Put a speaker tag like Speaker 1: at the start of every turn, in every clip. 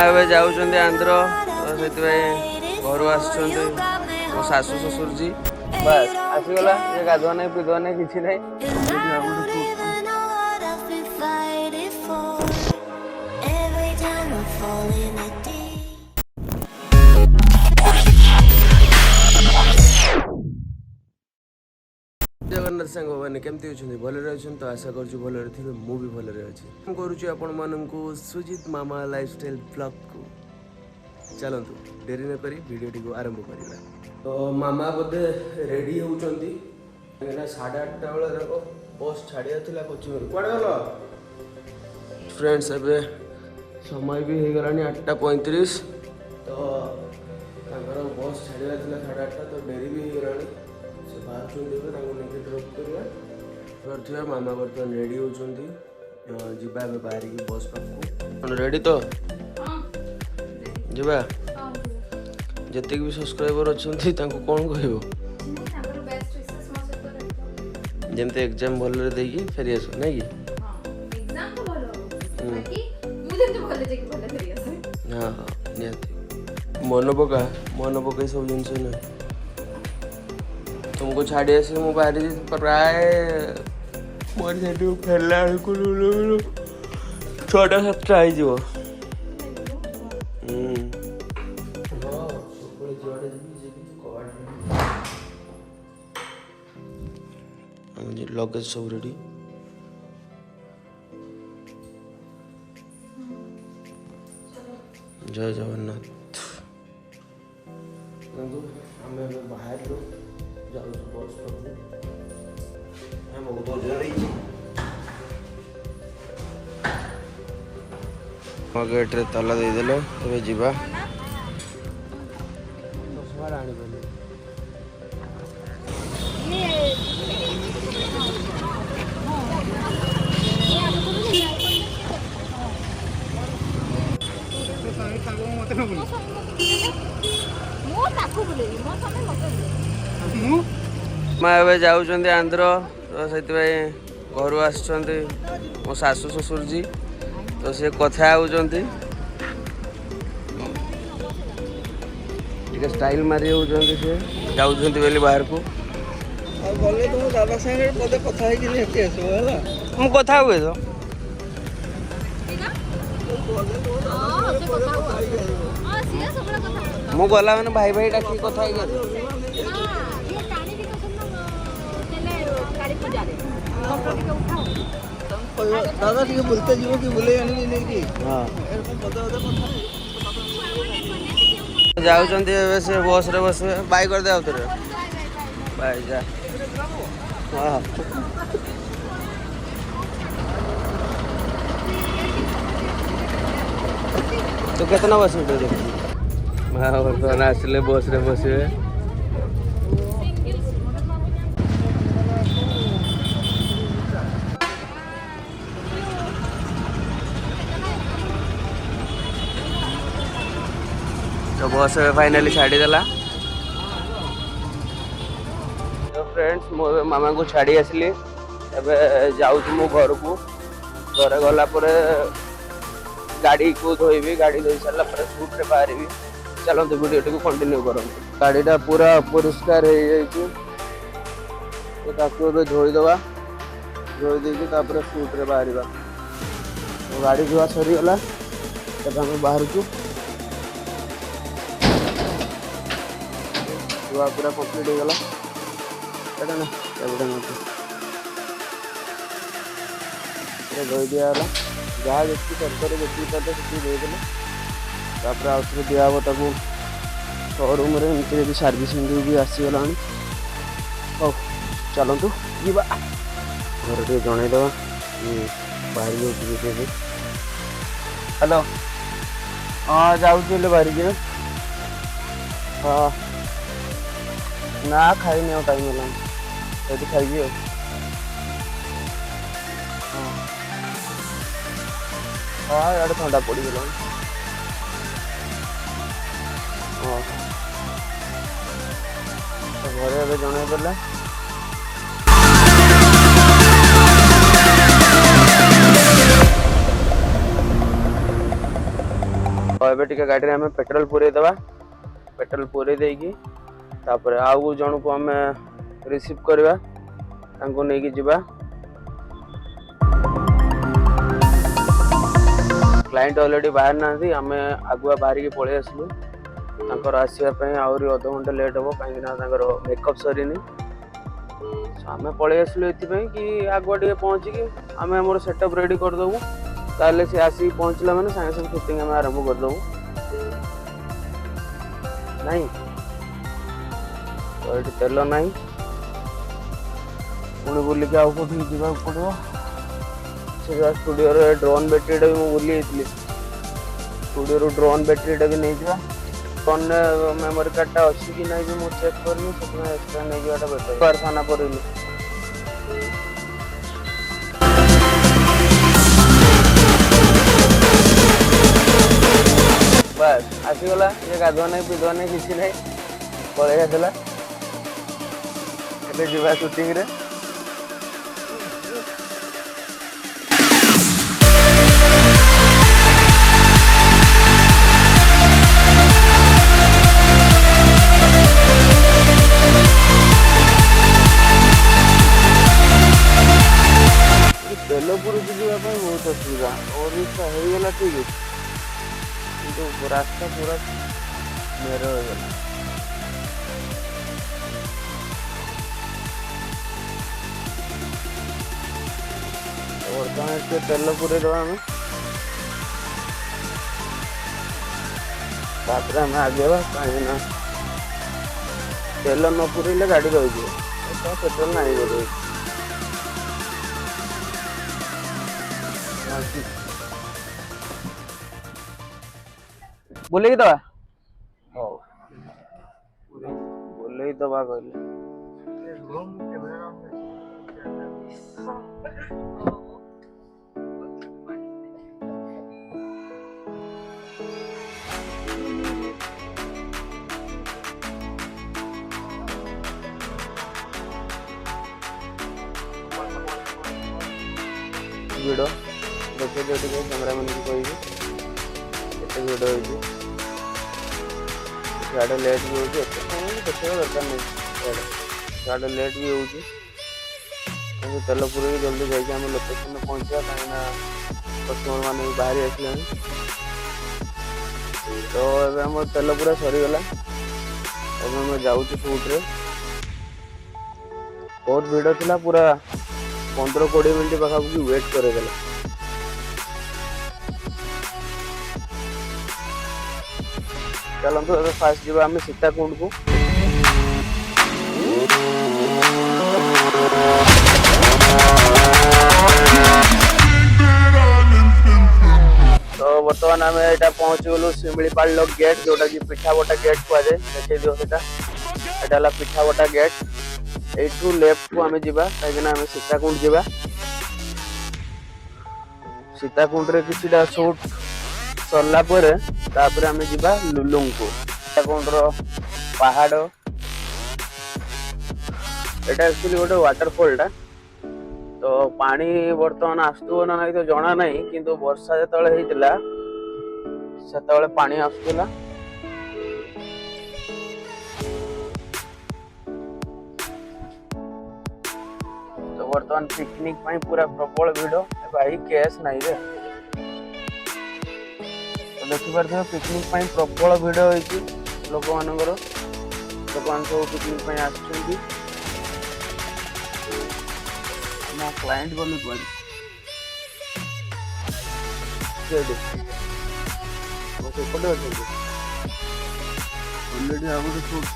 Speaker 1: ଏବେ ଯାଉଛନ୍ତି ଆନ୍ଧ୍ର ତ ସେଥିପାଇଁ ଘରୁ ଆସୁଛନ୍ତି ମୋ ଶାଶୁ ଶ୍ୱଶୁର जी ବାସ୍ ଆସିଗଲା ଏ ଗାଧୁଆ ନାହିଁ ପିଧୁଆ ନାହିଁ କିଛି ନାହିଁ। जगन्नाथ सांग मैंने केमती अच्छे भलरे अच्छे तो आशा करूँ भलरे थे मु भी भलरे अच्छी करुच्ची आपण मानू सुजित मामा लाइफस्टाइल ब्लॉग को चलतु डेरी न करी वीडियो टी आरंभ करवा। तो मामा बोधे रेडी होती 8:30 बेले देखो बस छाड़िया कोचिंग कड़े गल फ्रेंड्स एवं समय भी हो गला 8:35 तो बस छाड़ा 8:30 तो डेरी भी हो गला से बाहर ड्रप करवा मामा बर्तमान रेडी होती जीवा बाहर की बस पाक रेडी तो जीवा जिते भी सब्सक्राइबर अच्छा कौन कह जमती एग्जाम भल देकी फेरी आस ना कि हाँ हाँ निहती मन पका सब जिन ना तुमको छाड़ी आस बाहरी प्राय मोर से फेरला बेलू 6टा 7टा हो लगेज सब रेडी जय जगन्नाथ आम बाहर जाऊँ बस गेट रे ताला देदेले तबे जीवा मैं जाऊँ आंध्र तो से घर आस मो शाशु ससुर जी तो सी कथा होती स्टाइल मारी होती सी जाऊँच बाहर को दादा सागे कथा मु कथा हुए तो मु गला मैंने भाई भाई डाक कथा दादा टी बुलते जीव कि बुले नहीं जाऊँच से बस रे बस बाय कर दे बाय जा हाँ तो कितना बस बर्तमान आसिले बस रे बसवे तो बस फाइनाली छाड़ीदेला तो फ्रेंड्स मो मामा को छाड़ी आसली जाऊँ मो घर को घर गला गाड़ी को धोबी गाड़ी धोई सारा शूट रे बाहर चलते वीडियो टी कंटिन्यू कर गाड़ीटा पूरा परिष्कार हो धोईदवा धोई देकी शूट रे बाहर तो गाड़ी धुआ सरीगला बाहर को धुआ पूरा कम्प्लीट हो गला धोई दिगला जहाँ जी सरकार जी पाते देदेले आउे दिहब तक शोरूम एमती सर्विसिंग भी आसीगला हो चलतु जीवा घर टे जनईद बाहर जाऊँगी हेलो हाँ जाऊँ बाहर के हाँ ना खाई टाइम है खाइबी हाँ यार ठंडा पड़गला हाँ घरे जनईदेला एबे टिके गाड़ी में पेट्रोल पूरे दवा पेट्रोल पूरे देकी तापर आउ जन को आम रिसीव करवा तांको नेकी जिबा क्लाइंट ऑलरेडी बाहर ना आम आगुआ बाहर की पलि आसलु तांकर आसवाई आहरी अध घंटा लेट हम कहीं मेकअप सरीनी आम पलि आसलु ये कि आगुआ टे पहुँचिकी आम आम सेटअप रेडी करदेबू ताले से आसिक पहुँचला मैंने सागे सागे शूटिंग आम आरंभ करदेबू नहीं तो ये तेल ना पुणी बुलिक आउ कौट जावाक पड़ो से स्टूडियो ड्रोन बैटेरीटा भी मुझे बुली स्टूडियो ड्रोन बैटेरीटा भी नहीं जा फोन मेमोरी कार्डटा अच्छी कि नहीं भी मुझे चेक करनी से एक्सट्रा नहीं जाटा बेटर कारखाना पर बस आसीगला ये गाधुआ नहीं पिधुआ नहीं किसी नहीं पलि आसला ए जा शूटिंग रे तेलपुर जावाई बहुत असुविधा ओडिशा होगला ठीक है किंतु रास्ता पूरा मेरे होगला बर्तमान तेल पूरे दवा आम आगे कहीं तेल न पूरे गाड़ी रही पेट्रोल नहीं बोले बोले ही दवा बोले ही दवा कहले वीडियो देखिए कैमरामैन को कह वीडियो होडे लेट भी हो देखा दरकार नहीं लेट भी हो तेल पूरे जल्दी जाइए आम लोकेशन में पहुँचा कहीं कस्टमर मैंने बाहरी आसले तो आम तेल पूरा सरीगला अब जाऊँ शूट रे बहुत भिड़ थी पूरा 15-20 मिनट पाखापाखि वेट करेगला चलते फास्ट जावा आम सीताकुंड को तो बर्तमान आम यहाँ पहुँची गलु शिमिलीपाल गेट जोटा कि पिठावटा गेट कहुए देखिए दियो सेटा पिठावटा गेट यू लेफ्ट को आम जावा कहीं आम सीताकुंड जावा सीताकुंड रे किछिटा शूट सरला पर तापर आम जावा लुलुंग को सीताकुंड पहाड़ एटा एक्चुअली गोटे वाटरफॉल टा तो पानी बर्तमान आसुव ना नहीं तो जना नहीं किंतु वर्षा जिते होता से पानी आसुला तो बर्तमान पिकनिक पूरा प्रबल भिड़ भाई कैश नहीं रे तो देखिए पिकनिक प्रबल भिड़ होती लोक मानकर लोक मान सब पिकनिक आसुँच क्लाइंट गलु कुआपटे अच्छे ऑलरेडी आगे शूट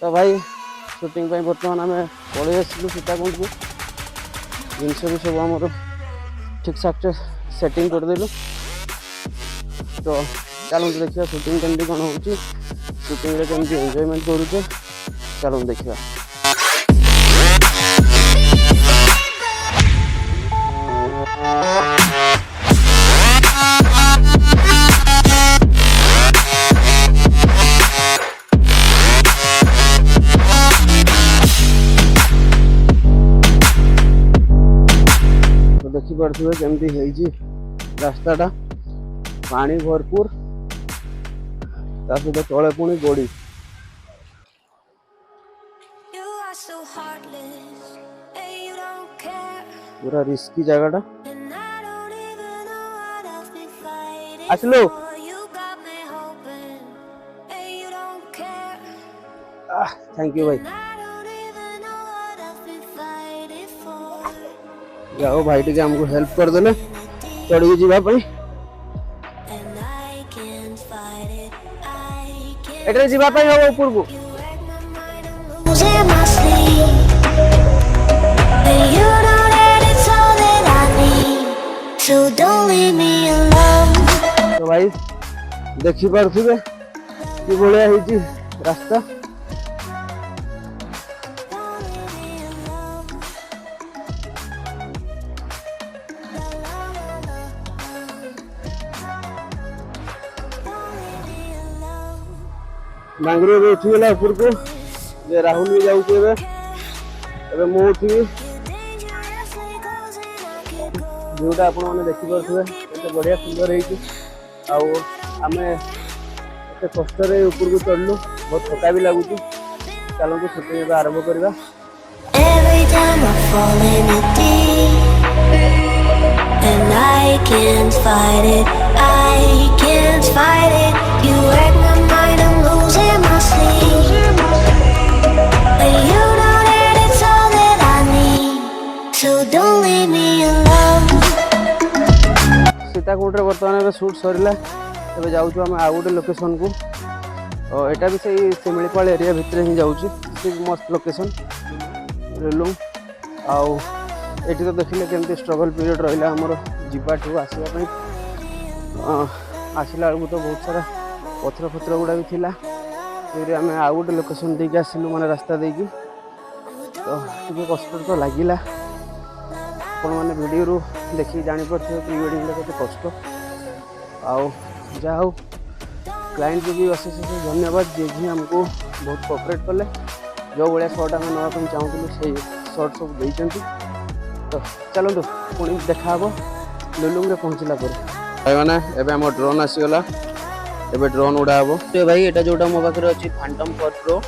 Speaker 1: तो भाई शूटिंग बर्तमान आम पलि आसलु सीताकुंड को जिनस भी सब आमर ठीक ठाक सेटिंग करदेलु तो चलते देखिए शूटिंग केमती कौन हो शूटिंग केमती एंजॉयमेंट करुचे चलते देखिए
Speaker 2: देखिपे केमती रास्ताटा पानी भरपूर सहित तले पुणी गोड़ी पूरा रिस्की जगह आसलो थैंक यू भाई जाओ भाई टी हमको हेल्प कर देले चढ़ी जीवा एटरे जीवा हो ऊपर को तो भाई देखी पारे कि भाया रास्ता डांगरी भी उठीगला ऊपर को जे राहुल भी जाऊँ एवं मु उठी जोटा आप देखिपे बढ़िया सुंदर आम एत कष्ट ऊपर को चढ़लु बहुत थका भी लगुच चलते शूटिंग आरंभ करवा सीताकोट बर्तमान शूट सरला जाऊँ आम आउ गोटे लोकेशन को यहाँ भी सही शिमिलीपाल एरिया भितर ही जाऊँ मस्त लोकेशन रेलुंग आउ एटी तो देखिले केमती स्ट्रगल पीरियड रहा आमर जीवाठू आसवाई आसला बेलू तो बहुत सारा पथर फतर गुड़ा भी थिला फिर आम आउ गोटे लोकेशन देके आसिलु माने रास्ता देकी तो टे कष्ट तो लगिला आपण मैंने वीडियो देखिए जापर प्री वेडिंग के कष्ट आउ जा हो क्लाइंट को भी अशेष अशेष धन्यवाद जी हमको बहुत कोऑपरेट कले जो भाया शर्ट आम नापी चाहूँ से शर्ट सब देते तो चलतु पुणी देखा लुलुंग पहुँचला भाई मैंने एवं आम ड्रोन आसीगला एवं ड्रोन उड़ा हम तो भाई यहाँ जोटा मो पाखे अच्छी फैंटम 4 प्रो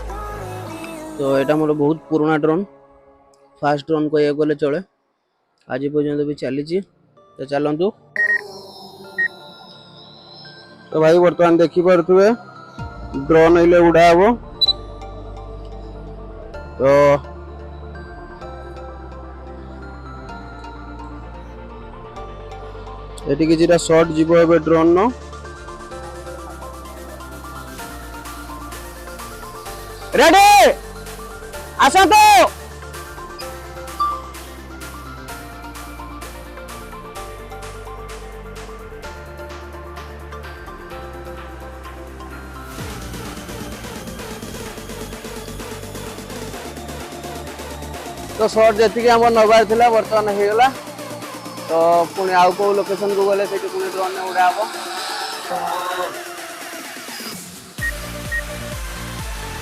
Speaker 2: तो यहाँ मोर बहुत पुराना ड्रोन फास्ट ड्रोन कह गले चले आज पर्यंत भी चली तो चलतु तो भाई बर्तमान देखिपे ड्रोन अले उड़ा हम तो ये किसी शॉट जीव ए ड्रोन न रेडी आस तो तो शॉट जी आम नबार था बर्तमान हो गला तो पुणी आउ को लोकेशन को गले पुणी ड्रोन उड़ा हम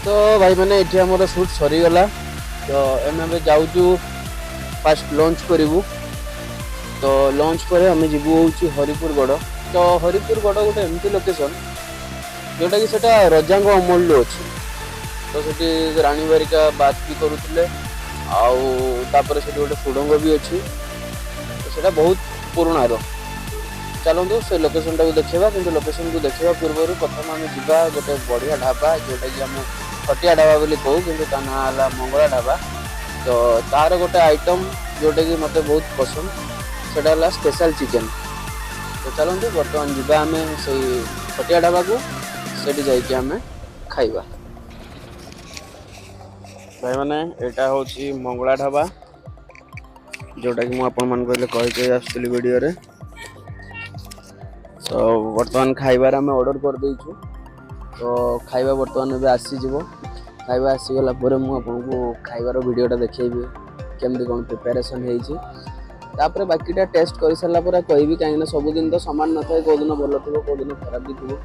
Speaker 2: तो भाई मैंने ये आम शूट सरीगला तो एम जाऊँ फास्ट लॉन्च करूँ तो लॉन्च पर आम जीवु हूँ हरिपुर गड़ तो हरिपुर गड़ गोटे एमती लोकेशन जोटा कि सेटा रजांग अमूल्य अच्छी तो से राणी बारिका बात भी करुले आउे गोटे सुडंग भी अच्छी तो सेटा बहुत पुराना चलतु से लोकेशन टाक देखा कि लोकेशन को देखा पूर्व प्रथम आम जा गोटे बढ़िया ढाबा जोटा कि आम खटिया ढाबा बोली कहूँ कि ना मंगला ढाबा तो तार गोटे आइटम जोटा कि मत बहुत पसंद से स्पेशल चिकेन तो चलते बर्तमान जा आम से खटिया ढाबा को सेठी जाइए आम खाइबा भाई मैंने यहाँ हूँ मंगला ढाबा जोटा कि मुझे कही आसली वीडियो रे तो बर्तमान खाइबार आम ऑर्डर कर देइछु तो खाइबा बर्तमान भी आसीजिवो खाइबा आसीगला पर मुझे खाइबार वीडियोटा देखैबी केमती कौन प्रिपेरेसन होइछि तापर बाकीटा टेस्ट कर सारा पर कहबी कहीं सब दिन तो सामान न थाए दिन भल थो कौ दिन खराब भी थो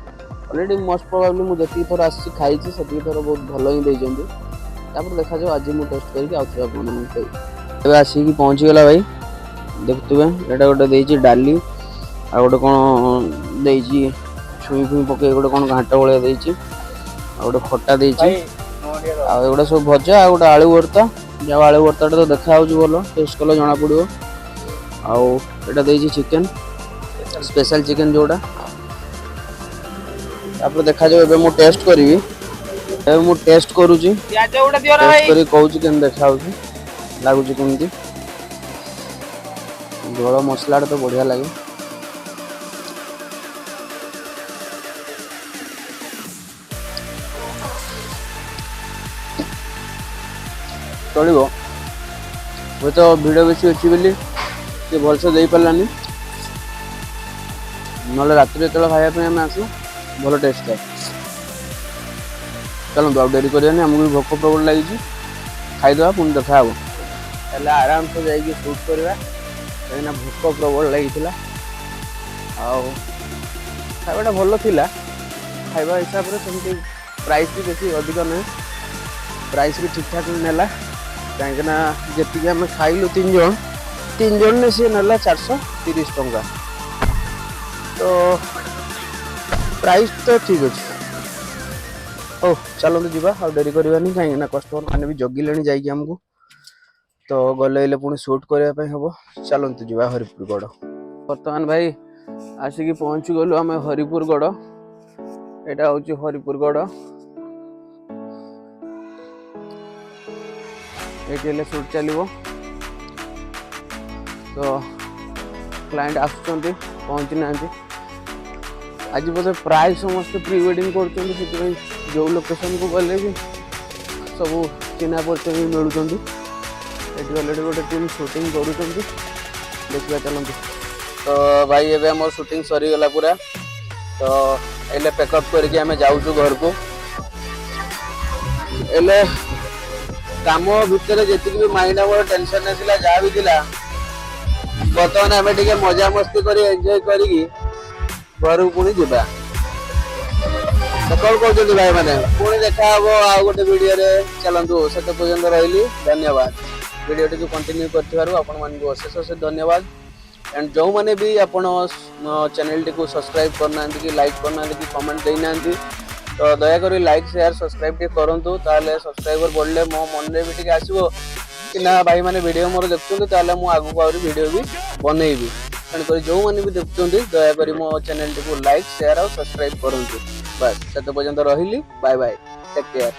Speaker 2: अलरेडी मोस्ट प्रोबेबली मुझे जी थर आसी खाई से थर बहुत भल ही देखा आज मुझे टेस्ट करके आउे आसिक पहुँचीगला भाई देखुवे एटा गोटे देइछि डाली आ गोटे कोन देइछि छुई फुई पके गोटे कोन घांटा भलिया देइछि आ गोटे खट्टा देइछि आ एगोटे सब भजा आ गोटे आलू भर्ता जा आलू भर्ता तो देखा होउछि बोलो टेस्ट कलो जना पड़ियो आ एटा देइछि चिकन स्पेशल चिकन जोड़ा तापर देखा जाओ एबे मु टेस्ट करबी एबे मु टेस्ट करूची टेस्ट करी कहूची केन देखा होउची लागुची केमती झोल मसला तो बढ़िया लगे चलो वो तो भिड बेसी अच्छी बोली सी भलसे दे पारानी ना रात जो खायापी आम आसू भल टेस्ट है चलते आउ डेरी करानी आमको भी भोक प्रबल लगी खाईदे पुणी देखा हे आराम से जाइए सुट करवा कहीं भोक प्रबल लगी खावाटा भल था खाଇବା हिसाब से सेमती प्राइस भी बेसी अधिक ना प्राइस भी ठीक ठाक नेला कहीं जी आम खाइलु 3 जन ने सी ना 430 टंका तो प्राइस तो ठीक अच्छे ओ चलते जीवा आ डेरी करवानी कहीं कस्टमर मैंने भी जगिले जाइए आमको तो गले पुणी सुट करने हम चलते जीवा हरिपुर गड़ बर्तमान भाई आसिक पहुँची गलु आम हरिपुर गड़ यहाँ हूँ हरिपुर गड़ ये सुट चलो तो क्लाइंट आसुँच पहुँची ना आज बोधे प्राय समस्त प्री वेडिंग कर जो लोकेशन को गले भी सब चिन्हा परिचय भी मिलूँ ये अलरेडी गोटे टीम शूटिंग कर देखा चलते तो भाई एवं आम शूटिंग सरीगला पूरा तो एले पैकअप करके आम जाऊँ घर को एले काम भितर जी भी माइंड आम टेंशन आसला जहाँ भी था बर्तमान आम टे मजा मस्ती कर एंजॉय करी घर को पुणी जा कौन कहते भाई मैंने पुणी देखा हम आउ गोटे वीडियो रे चलतु से पर्यटन रही धन्यवाद वीडियो टी कंटिन्यू कर अशेष अशेष धन्यवाद एंड जो मैंने भी आप चैनल टी को सब्सक्राइब करना कि लाइक करना कि कमेंट देना तो दयाक लाइक शेयर सब्सक्राइब टी करूँ ताले सब्सक्राइबर बढ़ले मो मन में भी आसो कि ना भाई मैंने वीडियो मोर देखुं ताले मु आगू आ वीडियो भी बनईबी तेणुक जो मैंने भी देखुं दयाक मो चैनल टी को लाइक शेयर और सब्सक्राइब करूँ बस से पर्यटन रही बाय बाय टेक केयर।